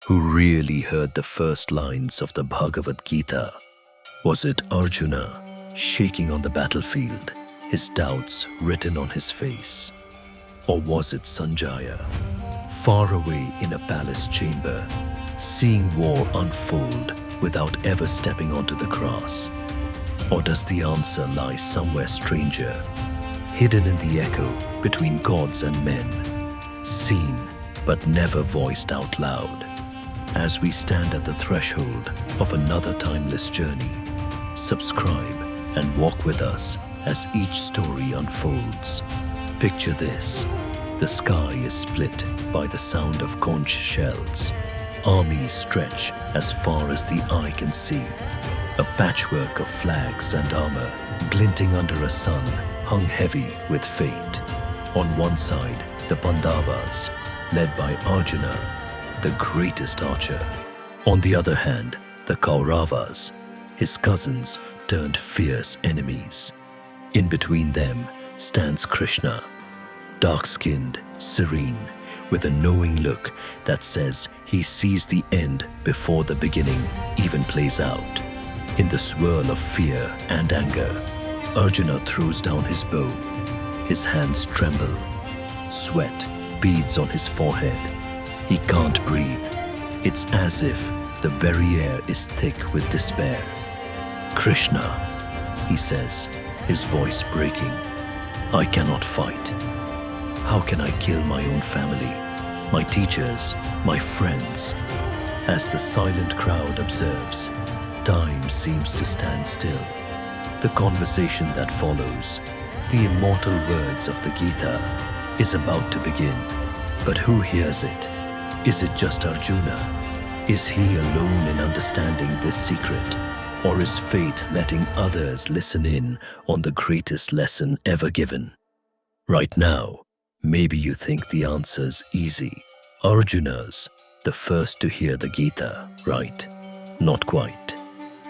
Who really heard the first lines of the Bhagavad Gita? Was it Arjuna, shaking on the battlefield, his doubts written on his face? Or was it Sanjaya, far away in a palace chamber, seeing war unfold without ever stepping onto the grass? Or does the answer lie somewhere stranger, hidden in the echo between gods and men, seen but never voiced out loud? As we stand at the threshold of another timeless journey, subscribe and walk with us as each story unfolds. Picture this: the sky is split by the sound of conch shells. Armies stretch as far as the eye can see. A patchwork of flags and armor glinting under a sun hung heavy with fate. On one side, the Pandavas, led by Arjuna, the greatest archer. On the other hand, the Kauravas, his cousins turned fierce enemies. In between them stands Krishna, dark-skinned, serene, with a knowing look that says he sees the end before the beginning even plays out. In the swirl of fear and anger, Arjuna throws down his bow. His hands tremble. Sweat beads on his forehead. He can't breathe. It's as if the very air is thick with despair. "Krishna," he says, his voice breaking, "I cannot fight. How can I kill my own family, my teachers, my friends?" As the silent crowd observes, time seems to stand still. The conversation that follows, the immortal words of the Gita, is about to begin. But who hears it? Is it just Arjuna? Is he alone in understanding this secret? Or is fate letting others listen in on the greatest lesson ever given? Right now, maybe you think the answer's easy. Arjuna's the first to hear the Gita, right? Not quite.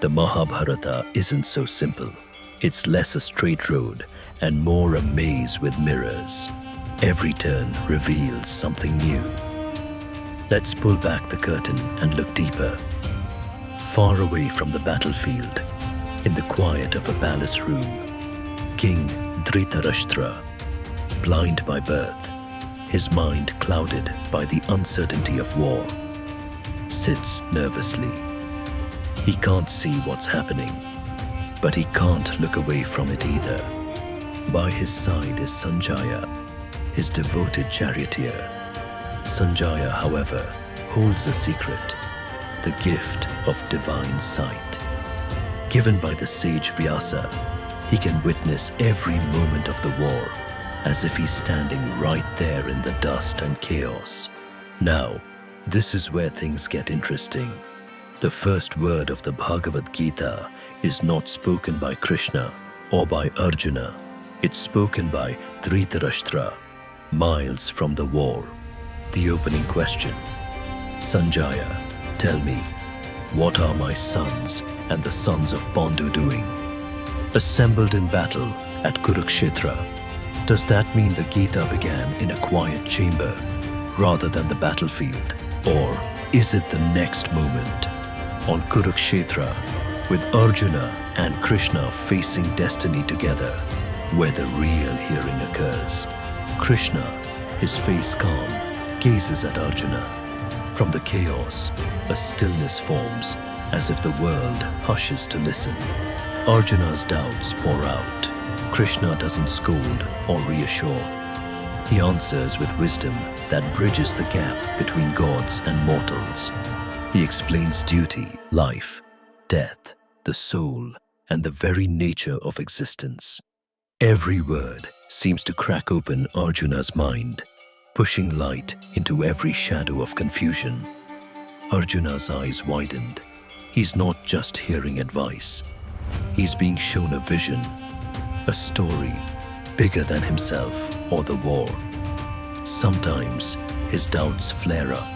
The Mahabharata isn't so simple. It's less a straight road and more a maze with mirrors. Every turn reveals something new. Let's pull back the curtain and look deeper. Far away from the battlefield, in the quiet of a palace room, King Dhritarashtra, blind by birth, his mind clouded by the uncertainty of war, sits nervously. He can't see what's happening, but he can't look away from it either. By his side is Sanjaya, his devoted charioteer. Sanjaya, however, holds a secret, the gift of divine sight. Given by the sage Vyasa, he can witness every moment of the war as if he's standing right there in the dust and chaos. Now, this is where things get interesting. The first word of the Bhagavad Gita is not spoken by Krishna or by Arjuna. It's spoken by Dhritarashtra, miles from the war. The opening question: "Sanjaya, tell me, what are my sons and the sons of Pandu doing?" Assembled in battle at Kurukshetra. Does that mean the Gita began in a quiet chamber rather than the battlefield? Or is it the next moment, on Kurukshetra, with Arjuna and Krishna facing destiny together, where the real hearing occurs? Krishna, his face calm, gazes at Arjuna. From the chaos, a stillness forms, as if the world hushes to listen. Arjuna's doubts pour out. Krishna doesn't scold or reassure. He answers with wisdom that bridges the gap between gods and mortals. He explains duty, life, death, the soul, and the very nature of existence. Every word seems to crack open Arjuna's mind, pushing light into every shadow of confusion. Arjuna's eyes widened. He's not just hearing advice. He's being shown a vision, a story bigger than himself or the war. Sometimes his doubts flare up,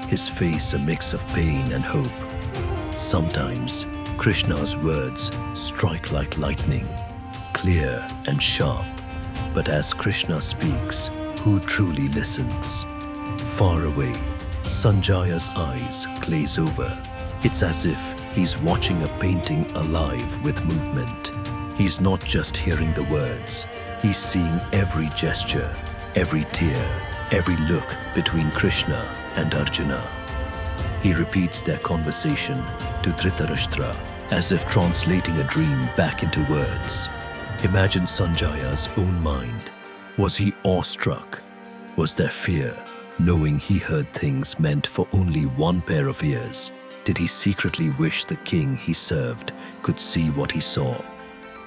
his face a mix of pain and hope. Sometimes Krishna's words strike like lightning, clear and sharp. But as Krishna speaks, who truly listens? Far away, Sanjaya's eyes glaze over. It's as if he's watching a painting alive with movement. He's not just hearing the words, he's seeing every gesture, every tear, every look between Krishna and Arjuna. He repeats their conversation to Dhritarashtra as if translating a dream back into words. Imagine Sanjaya's own mind. Was he awestruck? Was there fear, knowing he heard things meant for only one pair of ears? Did he secretly wish the king he served could see what he saw?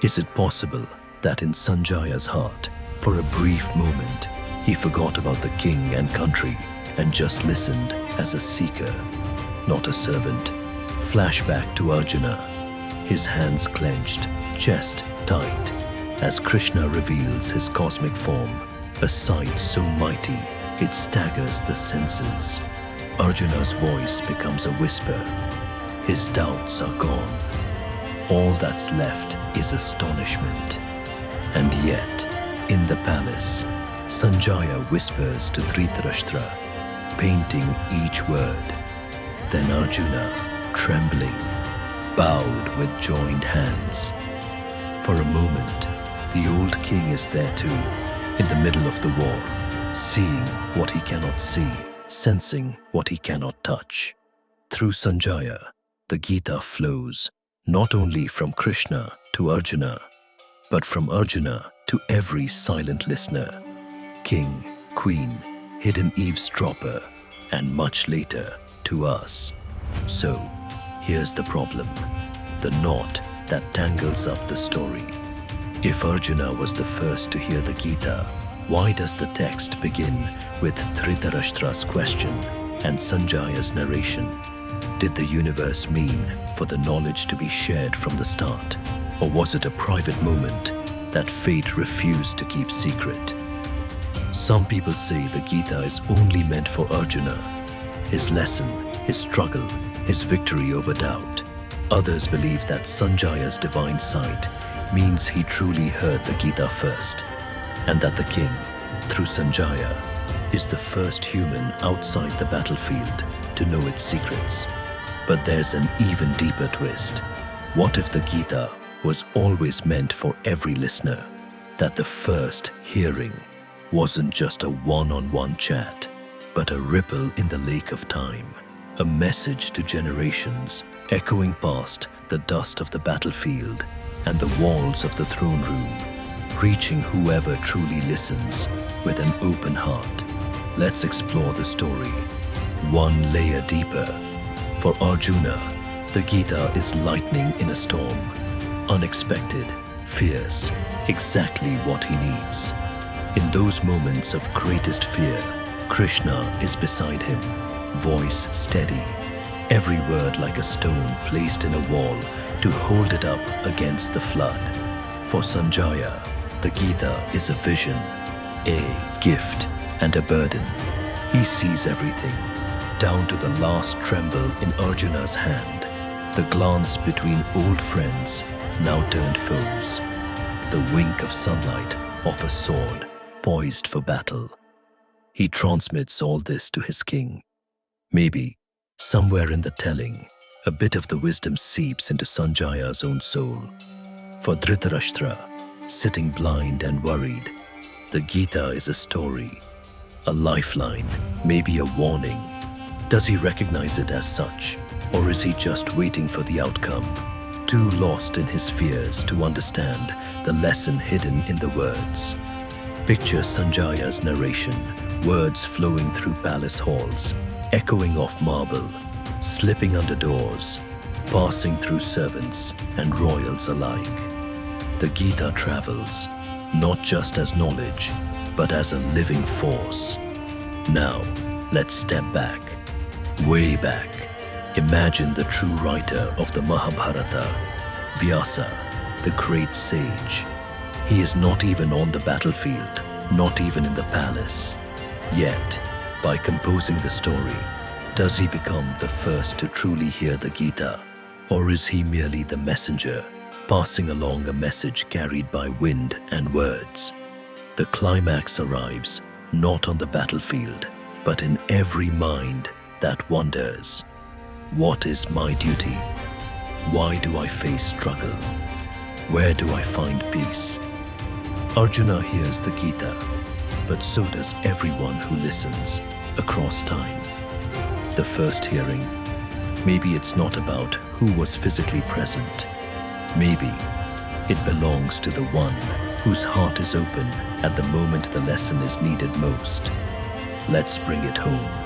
Is it possible that in Sanjaya's heart, for a brief moment, he forgot about the king and country and just listened as a seeker, not a servant? Flashback to Arjuna, his hands clenched, chest tight, as Krishna reveals his cosmic form, a sight so mighty it staggers the senses. Arjuna's voice becomes a whisper. His doubts are gone. All that's left is astonishment. And yet, in the palace, Sanjaya whispers to Dhritarashtra, painting each word. Then Arjuna, trembling, bowed with joined hands. For a moment, the old king is there too, in the middle of the war, seeing what he cannot see, sensing what he cannot touch. Through Sanjaya, the Gita flows, not only from Krishna to Arjuna, but from Arjuna to every silent listener, king, queen, hidden eavesdropper, and much later to us. So, here's the problem, the knot that tangles up the story. If Arjuna was the first to hear the Gita, why does the text begin with Dhritarashtra's question and Sanjaya's narration? Did the universe mean for the knowledge to be shared from the start? Or was it a private moment that fate refused to keep secret? Some people say the Gita is only meant for Arjuna, his lesson, his struggle, his victory over doubt. Others believe that Sanjaya's divine sight means he truly heard the Gita first, and that the king, through Sanjaya, is the first human outside the battlefield to know its secrets. But there's an even deeper twist. What if the Gita was always meant for every listener? That the first hearing wasn't just a one-on-one chat, but a ripple in the lake of time, a message to generations echoing past the dust of the battlefield and the walls of the throne room, reaching whoever truly listens with an open heart. Let's explore the story, one layer deeper. For Arjuna, the Gita is lightning in a storm, unexpected, fierce, exactly what he needs. In those moments of greatest fear, Krishna is beside him, voice steady, every word like a stone placed in a wall to hold it up against the flood. For Sanjaya, the Gita is a vision, a gift and a burden. He sees everything, down to the last tremble in Arjuna's hand, the glance between old friends now turned foes, the wink of sunlight of a sword poised for battle. He transmits all this to his king. Maybe, somewhere in the telling, a bit of the wisdom seeps into Sanjaya's own soul. For Dhritarashtra, sitting blind and worried, the Gita is a story, a lifeline, maybe a warning. Does he recognize it as such, or is he just waiting for the outcome, too lost in his fears to understand the lesson hidden in the words? Picture Sanjaya's narration, words flowing through palace halls, echoing off marble, slipping under doors, passing through servants and royals alike. The Gita travels, not just as knowledge, but as a living force. Now, let's step back, way back. Imagine the true writer of the Mahabharata, Vyasa, the great sage. He is not even on the battlefield, not even in the palace. Yet, by composing the story, does he become the first to truly hear the Gita? Or is he merely the messenger, passing along a message carried by wind and words? The climax arrives not on the battlefield, but in every mind that wonders, what is my duty? Why do I face struggle? Where do I find peace? Arjuna hears the Gita, but so does everyone who listens across time. The first hearing, maybe it's not about who was physically present. Maybe it belongs to the one whose heart is open at the moment the lesson is needed most. Let's bring it home.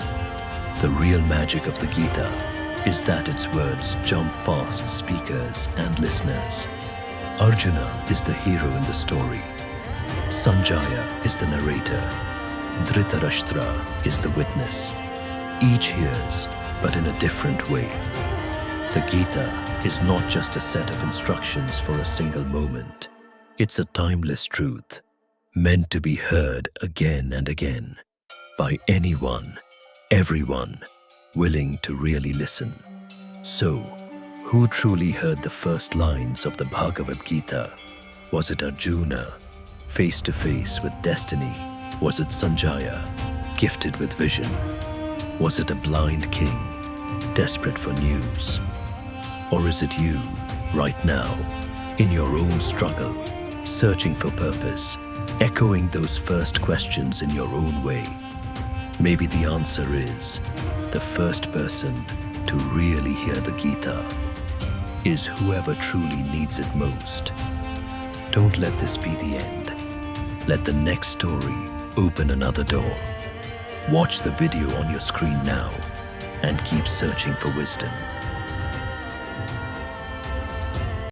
The real magic of the Gita is that its words jump past speakers and listeners. Arjuna is the hero in the story. Sanjaya is the narrator. Dhritarashtra is the witness. Each hears, but in a different way. The Gita is not just a set of instructions for a single moment. It's a timeless truth, meant to be heard again and again, by anyone, everyone, willing to really listen. So, who truly heard the first lines of the Bhagavad Gita? Was it Arjuna, face to face with destiny? Was it Sanjaya, gifted with vision? Was it a blind king, desperate for news? Or is it you, right now, in your own struggle, searching for purpose, echoing those first questions in your own way? Maybe the answer is, the first person to really hear the Gita is whoever truly needs it most. Don't let this be the end. Let the next story open another door. Watch the video on your screen now and keep searching for wisdom.